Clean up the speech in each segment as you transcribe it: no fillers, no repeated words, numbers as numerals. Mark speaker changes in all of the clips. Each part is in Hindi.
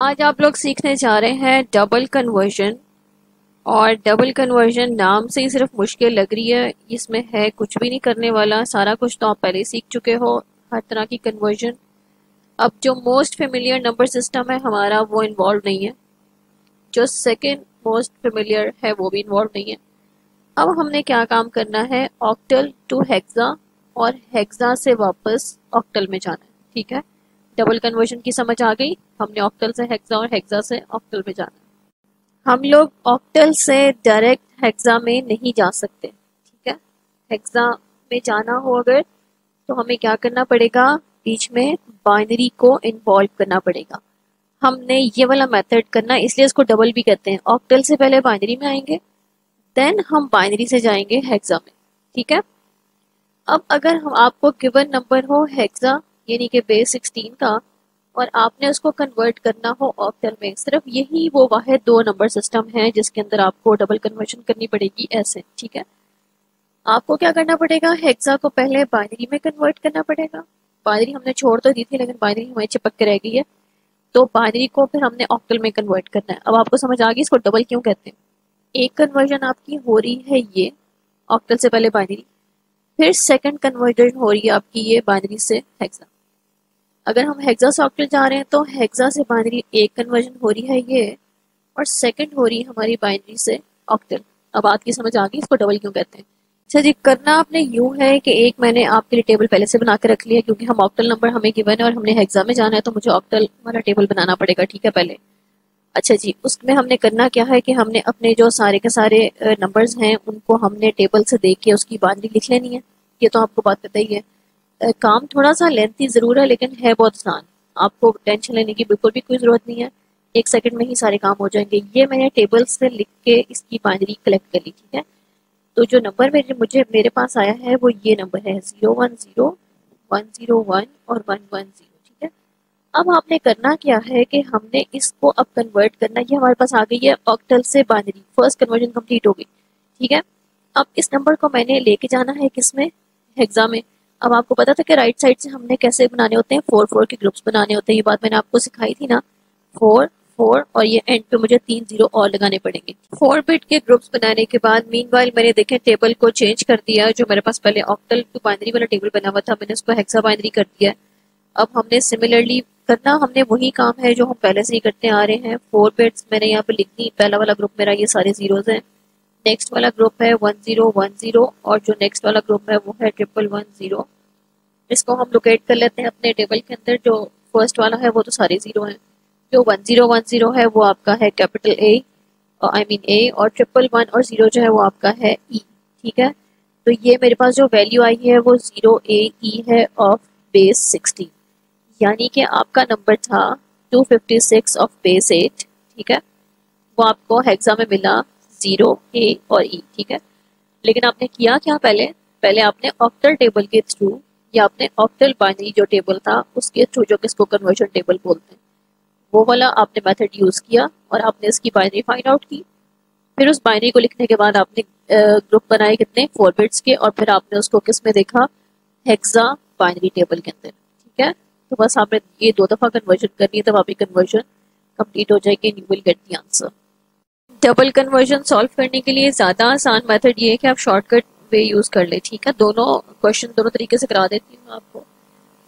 Speaker 1: आज आप लोग सीखने जा रहे हैं डबल कन्वर्जन। और डबल कन्वर्जन नाम से ही सिर्फ मुश्किल लग रही है, इसमें है कुछ भी नहीं करने वाला, सारा कुछ तो आप पहले ही सीख चुके हो। हर तरह की कन्वर्जन। अब जो मोस्ट फेमिलियर नंबर सिस्टम है हमारा वो इन्वॉल्व नहीं है। जो सेकंड मोस्ट फेमिलियर है वो भी इन्वॉल्व नहीं है। अब हमने क्या काम करना है, ऑक्टल टू हेक्सा और हेक्सा से वापस ऑक्टल में जाना है। ठीक है, डबल कन्वर्जन की समझ आ गई। हमने ऑक्टल से हेक्सा और हेक्सा से ऑक्टल में जाना है। हम लोग ऑक्टल से डायरेक्ट हेक्सा में नहीं जा सकते। ठीक है, हेक्सा में जाना हो अगर तो हमें क्या करना पड़ेगा, बीच में बाइनरी को इन्वॉल्व करना पड़ेगा। हमने ये वाला मेथड करना, इसलिए इसको डबल भी कहते हैं। ऑक्टल से पहले बाइनरी में आएंगे, देन हम बाइनरी से जाएंगे हेक्सा में। ठीक है, अब अगर हम आपको गिवन नंबर हो हेक्सा यानी कि बेस 16 का, और आपने उसको कन्वर्ट करना हो ऑक्टल में, सिर्फ यही वो वाहिद दो नंबर सिस्टम है जिसके अंदर आपको डबल कन्वर्जन करनी पड़ेगी ऐसे। ठीक है, आपको क्या करना पड़ेगा, हेक्सा को पहले बाइनरी में कन्वर्ट करना पड़ेगा। बाइनरी हमने छोड़ तो दी थी लेकिन बाइनरी हमारी चिपक के रह गई है, तो बाइनरी को फिर हमने ऑक्टल में कन्वर्ट करना है। अब आपको समझ आ गई इसको डबल क्यों कहते हैं। एक कन्वर्जन आपकी हो रही है ये ऑक्टल से पहले बाइनरी, फिर सेकंड कन्वर्जन हो रही है आपकी ये बाइनरी से हेक्सा। अगर हम हेक्सा से ऑक्टल जा रहे हैं तो हेक्सा से बाइनरी एक कन्वर्जन हो रही है ये, और सेकंड हो रही है हमारी बाइनरी से ऑक्टल। अब बात की समझ आ गई इसको डबल क्यों कहते हैं। अच्छा जी, करना आपने यूं है कि एक मैंने आपके लिए टेबल पहले से बना के रख लिया, क्योंकि हम ऑक्टल नंबर हमें गिवन है और हमने हेक्सा में जाना है तो मुझे ऑक्टल वाला टेबल बनाना पड़ेगा। ठीक है पहले। अच्छा जी, उसमें हमने करना क्या है कि हमने अपने जो सारे के सारे नंबर्स हैं उनको हमने टेबल से देख के उसकी बाइनरी लिख लेनी है। ये तो आपको बात पता ही है। काम थोड़ा सा लेंथी जरूर है लेकिन है बहुत आसान। आपको टेंशन लेने की बिल्कुल भी कोई जरूरत नहीं है, एक सेकंड में ही सारे काम हो जाएंगे। ये मैंने टेबल से लिख के इसकी बाइनरी कलेक्ट कर ली। ठीक है, तो जो नंबर मेरे पास आया है वो ये नंबर है 010 101 और 110। ठीक है, अब आपने करना क्या है कि हमने इसको अब कन्वर्ट करना। ये हमारे पास आ गई है ऑक्टल से बाइनरी, फर्स्ट कन्वर्जन कंप्लीट हो गई। ठीक है, अब इस नंबर को मैंने लेके जाना है किसमें, हेक्सा में। अब आपको पता था कि राइट साइड से हमने कैसे बनाने होते हैं, 4 4 के ग्रुप्स बनाने होते हैं। ये बात मैंने आपको सिखाई थी ना, 4 4, और ये एंड पे मुझे 3 0 और लगाने पड़ेंगे। 4 बिट के ग्रुप्स बनाने के बाद मीनवाइल मैंने देखे टेबल को चेंज कर दिया। जो मेरे पास पहले ऑक्टल टू बाइनरी वाला टेबल बना हुआ था मैंने उसको हेक्सा बाइनरी कर दिया। अब हमने सिमिलरली करना, हमने वही काम है जो हम पहले से ही करते आ रहे हैं। 4 बिट्स मैंने यहाँ पे लिख दी। पहला वाला ग्रुप मेरा ये सारे जीरोज हैं। नेक्स्ट वाला ग्रुप है 1010, और जो नेक्स्ट वाला ग्रुप है वो है 1110। इसको हम लोकेट कर लेते हैं अपने टेबल के अंदर। जो फर्स्ट वाला है वो तो सारे जीरो हैं। जो 1010 है वो आपका है कैपिटल ए, आई मीन ए, और 1111 और जीरो जो है वो आपका है ई। ठीक है, तो ये मेरे पास जो वैल्यू आई है वो 0 AE है ऑफ बेस 16, यानी कि आपका नंबर था 256 ऑफ बेस 8। ठीक है, वो आपको हेक्सा में मिला 0 A और E। ठीक है, लेकिन आपने किया क्या, पहले पहले आपने ऑक्टल टेबल के थ्रू, या आपने ऑक्टल बाइनरी जो टेबल था उसके थ्रू, जो किसको कन्वर्जन टेबल बोलते हैं, वो वाला आपने मेथड यूज किया और आपने इसकी बाइनरी फाइंड आउट की। फिर उस बाइनरी को लिखने के बाद आपने ग्रुप बनाए कितने, 4 बिट्स के, और फिर आपने उसको किस में देखा, हेक्सा बाइनरी टेबल के अंदर। ठीक है, तो बस आपने ये 2 दफा कन्वर्जन करनी है तब आपकी कन्वर्जन कंप्लीट हो जाएगी and you will get the answer. Double conversion solve करने के लिए ज्यादा आसान मेथड ये है कि आप शॉर्टकट वे यूज कर ले। ठीक है, दोनों क्वेश्चन दोनों तरीके से करा देती हूँ आपको।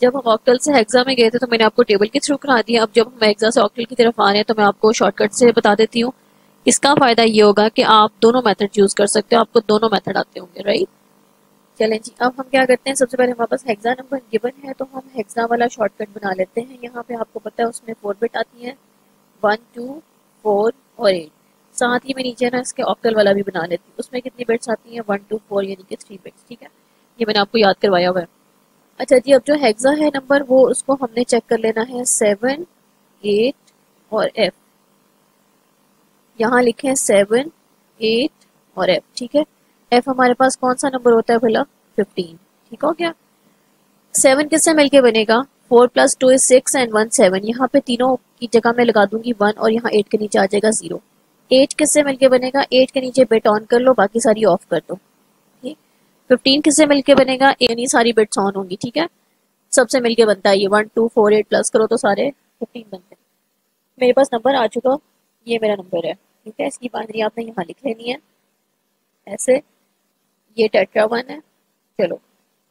Speaker 1: जब हम ऑक्टल से हेक्सा में गए थे तो मैंने आपको टेबल के थ्रू करा दिया। अब जब हम हेक्सा से ऑक्टल की तरफ आ रहे हैं तो मैं आपको शॉर्टकट से बता देती हूँ। इसका फायदा ये होगा कि आप दोनों मेथड यूज कर सकते हो, आपको दोनों मेथड आते होंगे, राइट। चलें जी, अब हम क्या करते हैं, सबसे पहले हमारे पास हेक्सा नंबर गिवन है तो हम हेक्सा वाला शॉर्टकट बना लेते हैं। यहाँ पे आपको पता है उसमें 4 बिट आती है, 1 2 4 और 8। साथ ही मैं नीचे ना इसके ऑक्टल वाला भी बना लेती हूँ। उसमें कितनी बिट्स आती हैं, 1 2 4 यानी कि 3 बिट्स। ठीक है, ये मैंने आपको याद करवाया हुआ है। अच्छा जी, अब जो हेक्सा है नंबर वो उसको हमने चेक कर लेना है 7 8 और F। यहाँ लिखे 7 8 और F। ठीक है, F हमारे पास कौन सा नंबर होता है भला, 15। ठीक हो गया। 7 किससे मिलके बनेगा, 4 + 2 = 6 एंड 1 7। यहाँ पे तीनों की जगह मैं लगा दूंगी 1 और यहाँ 8 के नीचे आ जाएगा 0। 8 किससे मिलके बनेगा, 8 के नीचे बिट ऑन कर लो, बाकी सारी ऑफ कर दो। ठीक, 15 किससे मिलके बनेगा, यानी सारी बिट्स ऑन होंगी। ठीक है, सबसे मिलके बनता है ये 1 2 4 8 प्लस करो तो सारे 15 बनते हैं। मेरे पास नंबर आ चुका, ये मेरा नंबर है, ठीक है। इसकी बाइनरी आपने यहाँ लिख लेनी है ऐसे, ये टेट्रा वन है। चलो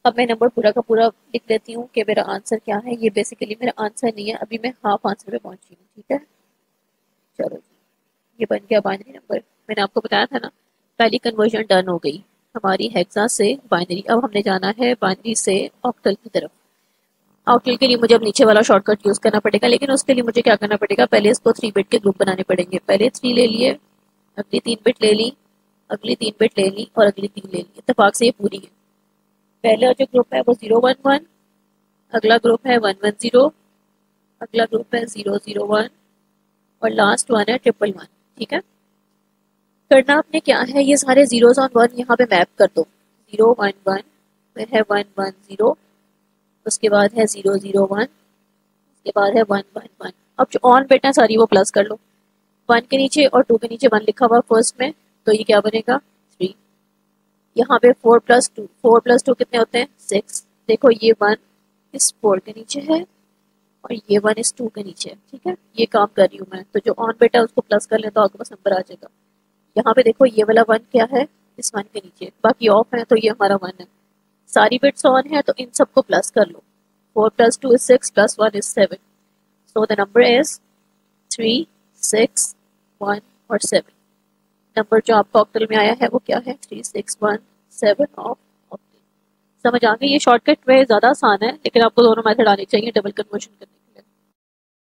Speaker 1: अब मैं नंबर पूरा का पूरा लिख देती हूँ कि मेरा आंसर क्या है। ये बेसिकली मेरा आंसर नहीं है, अभी मैं हाफ आंसर पे पहुंची हूँ, ठीक है। चलो ये बन गया बाइनरी नंबर। मैंने आपको बताया था ना, पहली कन्वर्जन डन हो गई हमारी हेक्सा से बाइनरी। अब हमने जाना है बाइनरी से ऑक्टल की तरफ। ऑक्टल के लिए मुझे अब नीचे वाला शॉर्टकट यूज करना पड़ेगा, लेकिन उसके लिए मुझे क्या करना पड़ेगा, पहले इसको 3 बिट के ग्रुप बनाने पड़ेंगे। पहले 3 ले लिए, अगली 3 बिट ले ली, अगली 3 बिट ले ली और अगली 3 ले ली। इत्तेफाक से ये पूरी है। पहला जो ग्रुप है वो 011, अगला ग्रुप है 110, अगला ग्रुप है 001 और लास्ट वन है 111। ठीक है। करना आपने क्या है, ये सारे जीरोस ऑन वन यहाँ पे मैप कर दो। 011, फिर है 110, उसके बाद है 001, उसके बाद है 111। अब जो ऑन बिट है सारी वो प्लस कर लो। 1 के नीचे और 2 के नीचे 1 लिखा हुआ फर्स्ट में, तो ये क्या बनेगा 3। यहाँ पे 4+2, 4+2 कितने होते हैं 6। देखो ये 1 इस 4 के नीचे है और ये 1 इस 2 के नीचे है, ठीक है। ये काम कर रही हूँ मैं, तो जो ऑन बिट है उसको प्लस कर लें तो आपके पास नंबर आ जाएगा। यहाँ पे देखो ये वाला 1 क्या है इस 1 के नीचे, बाकी ऑफ है तो ये हमारा 1 है। सारी बिट्स ऑन है तो इन सबको प्लस कर लो। 4+2 is 6 plus 1 is 7, so the number is 3, 6, 1 और 7। नंबर जो आपका ऑक्टल में आया है वो क्या है 3, 6, 1, 7 ऑफ ऑक्टल। समझ आ गई। ये शॉर्टकट वे ज़्यादा आसान है, लेकिन आपको दोनों मेथड आने चाहिए डबल कन्वर्जन करने के।